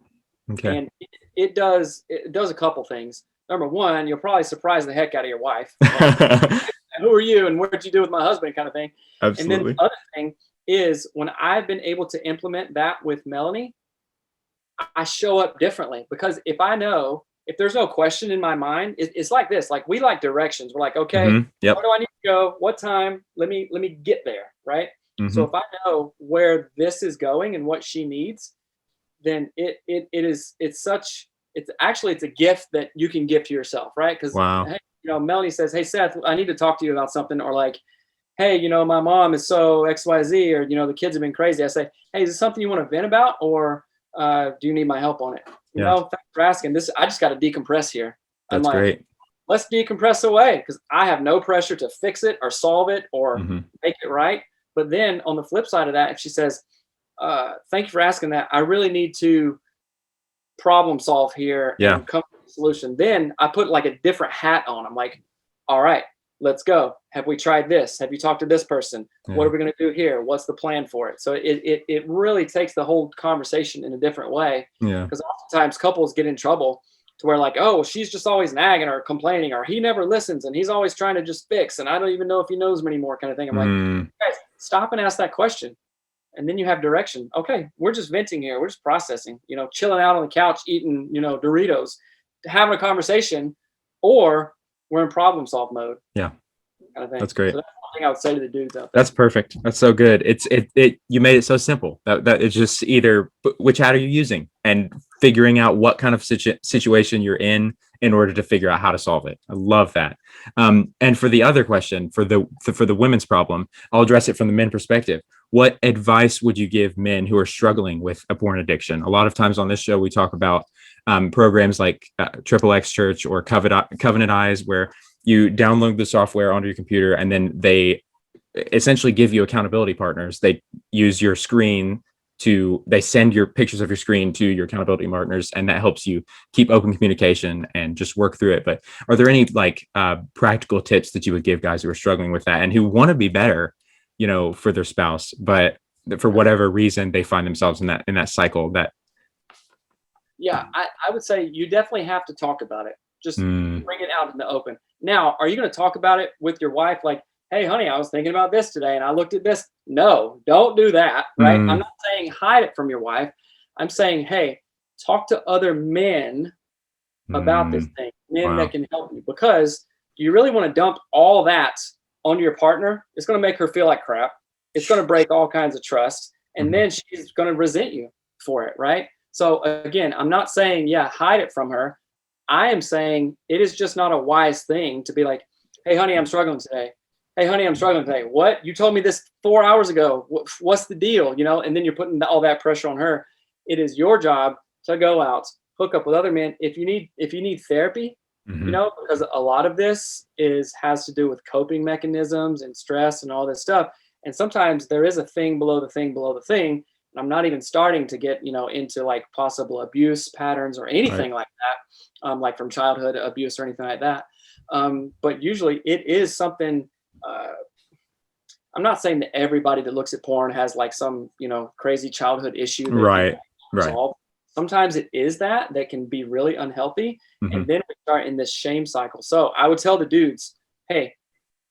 Okay. And it does a couple things. Number one, you'll probably surprise the heck out of your wife. Who are you and what did you do with my husband, kind of thing. Absolutely. And then the other thing is, when I've been able to implement that with Melanie, I show up differently, because if there's no question in my mind, it's like this. Like, we like directions. We're like, okay, where do I need to go? What time? Let me get there, right? Mm-hmm. So if I know where this is going and what she needs, then it's a gift that you can give to yourself, right? Because hey, Melanie says, hey Seth, I need to talk to you about something, or like, hey, my mom is so XYZ, or the kids have been crazy. I say, hey, is this something you want to vent about, or do you need my help on it? Thanks for asking. This, I just got to decompress here. That's great. Let's decompress away, because I have no pressure to fix it or solve it or make it right. But then on the flip side of that, if she says, thank you for asking that, I really need to problem solve here and come up with a solution, then I put like a different hat on. I'm like, all right, let's go. Have we tried this? Have you talked to this person? What are we going to do here? What's the plan for it? So it really takes the whole conversation in a different way. Because oftentimes couples get in trouble to where, like, oh, she's just always nagging or complaining, or he never listens and he's always trying to just fix, and I don't even know if he knows me anymore, kind of thing. I'm like, guys, stop and ask that question. And then you have direction. Okay, we're just venting here. We're just processing, chilling out on the couch, eating, Doritos, having a conversation, or we're in problem solve mode. Yeah. Kind of thing. That's great. So that's one thing I would say to the dudes out there. That's perfect. That's so good. You made it so simple that it's just either which hat are you using, and figuring out what kind of situation you're in order to figure out how to solve it. I love that. And for the other question, for the women's problem, I'll address it from the men perspective. what advice would you give men who are struggling with a porn addiction? A lot of times on this show, we talk about programs like Triple X Church or Covenant Eyes, where you download the software onto your computer and then they essentially give you accountability partners. They use your screen they send your pictures of your screen to your accountability partners, and that helps you keep open communication and just work through it. But are there any like practical tips that you would give guys who are struggling with that and who want to be better, for their spouse, but for whatever reason they find themselves in that cycle? I would say you definitely have to talk about it. Just bring it out in the open. Now, are you going to talk about it with your wife? Like, hey, honey, I was thinking about this today and I looked at this. No, don't do that. Right. I'm not saying hide it from your wife. I'm saying, hey, talk to other men about this thing, men that can help you, because you really want to dump all that onto your partner. It's going to make her feel like crap. It's going to break all kinds of trust. And then she's going to resent you for it. Right. So again, I'm not saying, hide it from her. I am saying it is just not a wise thing to be like, hey, honey, I'm struggling today. Hey, honey, I'm struggling today. What? You told me this 4 hours ago. What's the deal? And then you're putting all that pressure on her. It is your job to go out, hook up with other men. If you need therapy, because a lot of this has to do with coping mechanisms and stress and all this stuff. And sometimes there is a thing below the thing below the thing. And I'm not even starting to get, into like possible abuse patterns or anything like that, like from childhood abuse or anything like that. But usually it is something. I'm not saying that everybody that looks at porn has like some, crazy childhood issue. Right. Sometimes it is that can be really unhealthy. And then we start in this shame cycle. So I would tell the dudes, hey,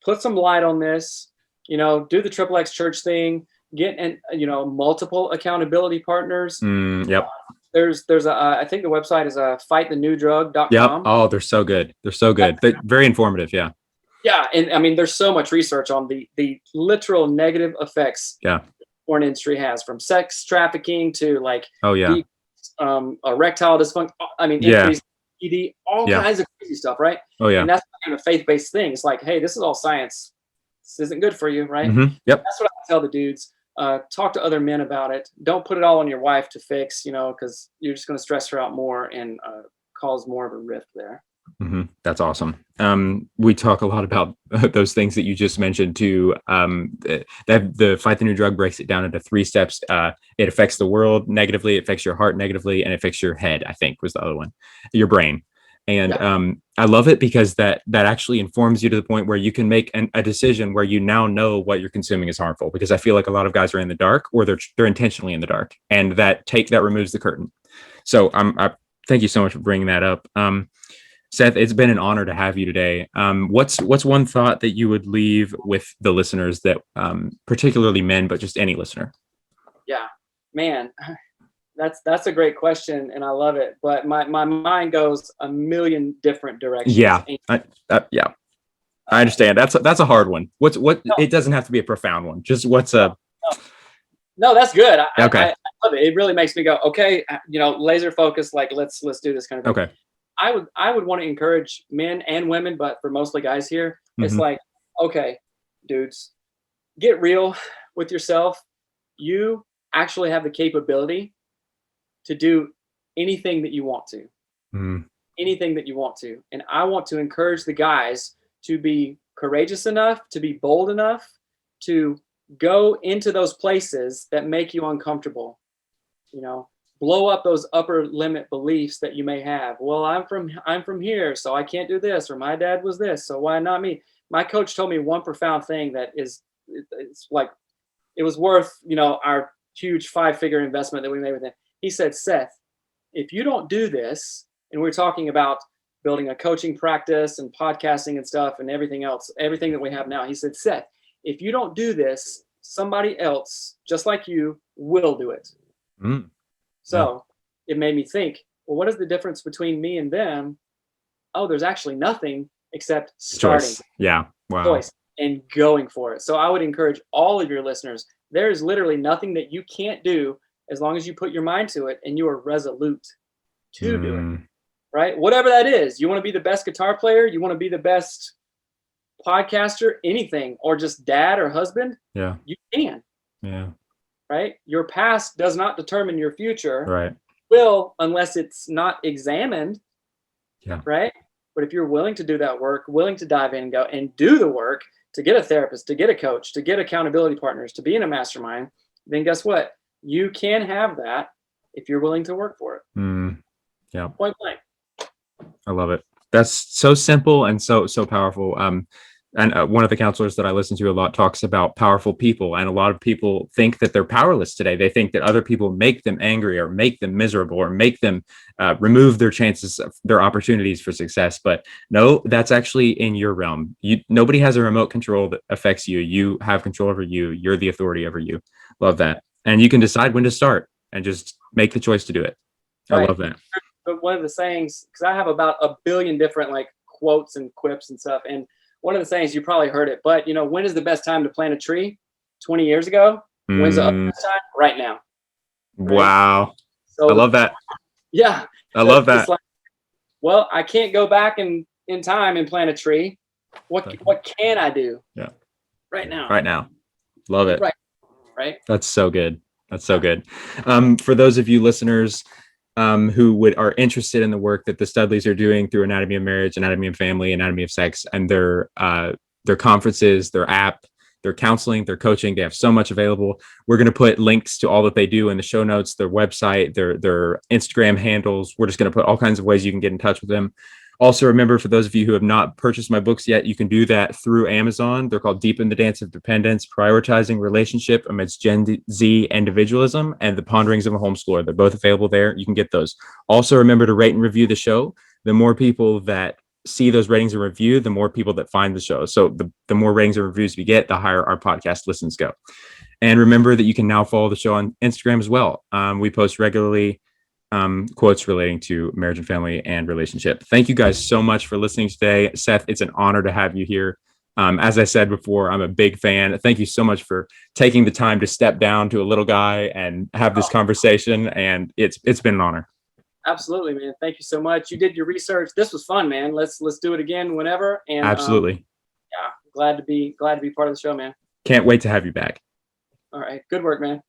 put some light on this, do the Triple X Church thing, get multiple accountability partners. There's I think the website is fightthenewdrug.com. Yep. Oh, they're so good. They're very informative. Yeah. Yeah, and I mean, there's so much research on the literal negative effects the porn industry has, from sex trafficking to like erectile dysfunction. I mean, increased ED, all kinds of crazy stuff, right? Oh yeah, and that's not even a faith-based thing. It's like, hey, this is all science. This isn't good for you, right? Yep. That's what I tell the dudes. Talk to other men about it. Don't put it all on your wife to fix, because you're just going to stress her out more and cause more of a rift there. That's awesome. We talk a lot about those things that you just mentioned too. The Fight the New Drug breaks it down into 3 steps. It affects the world negatively, it affects your heart negatively, and it affects your head, I think was the other one, your brain. And I love it because that actually informs you to the point where you can make a decision where you now know what you're consuming is harmful, because I feel like a lot of guys are in the dark, or they're intentionally in the dark, and that removes the curtain. So I thank you so much for bringing that up. Seth, it's been an honor to have you today. What's one thought that you would leave with the listeners, that particularly men, but just any listener? Yeah, man, that's a great question, and I love it. But my mind goes a million different directions. Yeah, I understand. That's a hard one. No. It doesn't have to be a profound one. Just what's a. No, that's good. Okay. I love it. It really makes me go, okay, laser focus. Like let's do this kind of thing. Okay. I would want to encourage men and women, but for mostly guys here, it's like, okay, dudes, get real with yourself. You actually have the capability to do anything that you want to. Anything that you want to. And I want to encourage the guys to be courageous enough, to be bold enough, to go into those places that make you uncomfortable. Blow up those upper limit beliefs that you may have. Well, I'm from here, so I can't do this, or my dad was this, so why not me? My coach told me one profound thing that it's like, it was worth, our huge 5-figure investment that we made with him. He said, Seth, if you don't do this, and we're talking about building a coaching practice and podcasting and stuff and everything else, everything that we have now. He said, Seth, if you don't do this, somebody else just like you will do it. So it made me think, well, what is the difference between me and them? Oh, there's actually nothing except starting. Choice. Yeah. Wow. Choice and going for it. So I would encourage all of your listeners, there is literally nothing that you can't do as long as you put your mind to it and you are resolute to do it. Right? Whatever that is. You want to be the best guitar player? You want to be the best podcaster? Anything, or just dad or husband? Yeah. You can. Yeah. right? Your past does not determine your future. Right. Will, unless it's not examined, Yeah. right? But if you're willing to do that work, willing to dive in and go and do the work to get a therapist, to get a coach, to get accountability partners, to be in a mastermind, then guess what? You can have that if you're willing to work for it. Yeah. Point blank. I love it. That's so simple and so powerful. And one of the counselors that I listen to a lot talks about powerful people, and a lot of people think that they're powerless today. They think that other people make them angry or make them miserable or make them remove their chances of their opportunities for success. But no, that's actually in your realm. Nobody has a remote control that affects you. You have control over you. You're the authority over you. Love that. And you can decide when to start and just make the choice to do it. I Right. love that. But one of the sayings, because I have about a billion different like quotes and quips and stuff, and one of the sayings, you probably heard it, but when is the best time to plant a tree? 20 years ago. When's the best time? Right now. Right? Wow. So I love that. Yeah. I love that. It's like, well, I can't go back in time and plant a tree. What can I do? Yeah. Right now. Right now. Love it. Right. That's so good. That's so good. For those of you listeners who are interested in the work that the Studleys are doing through Anatomy of Marriage, Anatomy of Family, Anatomy of Sex, and their conferences, their app, their counseling, their coaching, they have so much available. We're going to put links to all that they do in the show notes, their website, their Instagram handles. We're just going to put all kinds of ways you can get in touch with them. Also, remember, for those of you who have not purchased my books yet, you can do that through Amazon. They're called Deep in the Dance of Dependence, Prioritizing Relationship Amidst Gen Z Individualism, and The Ponderings of a Homeschooler. They're both available there. You can get those. Also, remember to rate and review the show. The more people that see those ratings and review, the more people that find the show. So the more ratings and reviews we get, the higher our podcast listens go. And remember that you can now follow the show on Instagram as well. We post regularly quotes relating to marriage and family and relationship. Thank you guys so much for listening today. Seth, it's an honor to have you here. As I said before, I'm a big fan. Thank you so much for taking the time to step down to a little guy and have this conversation. And it's been an honor. Absolutely, man. Thank you so much. You did your research. This was fun, man. Let's do it again whenever. And absolutely. Yeah, glad to be part of the show, man. Can't wait to have you back. All right. Good work, man.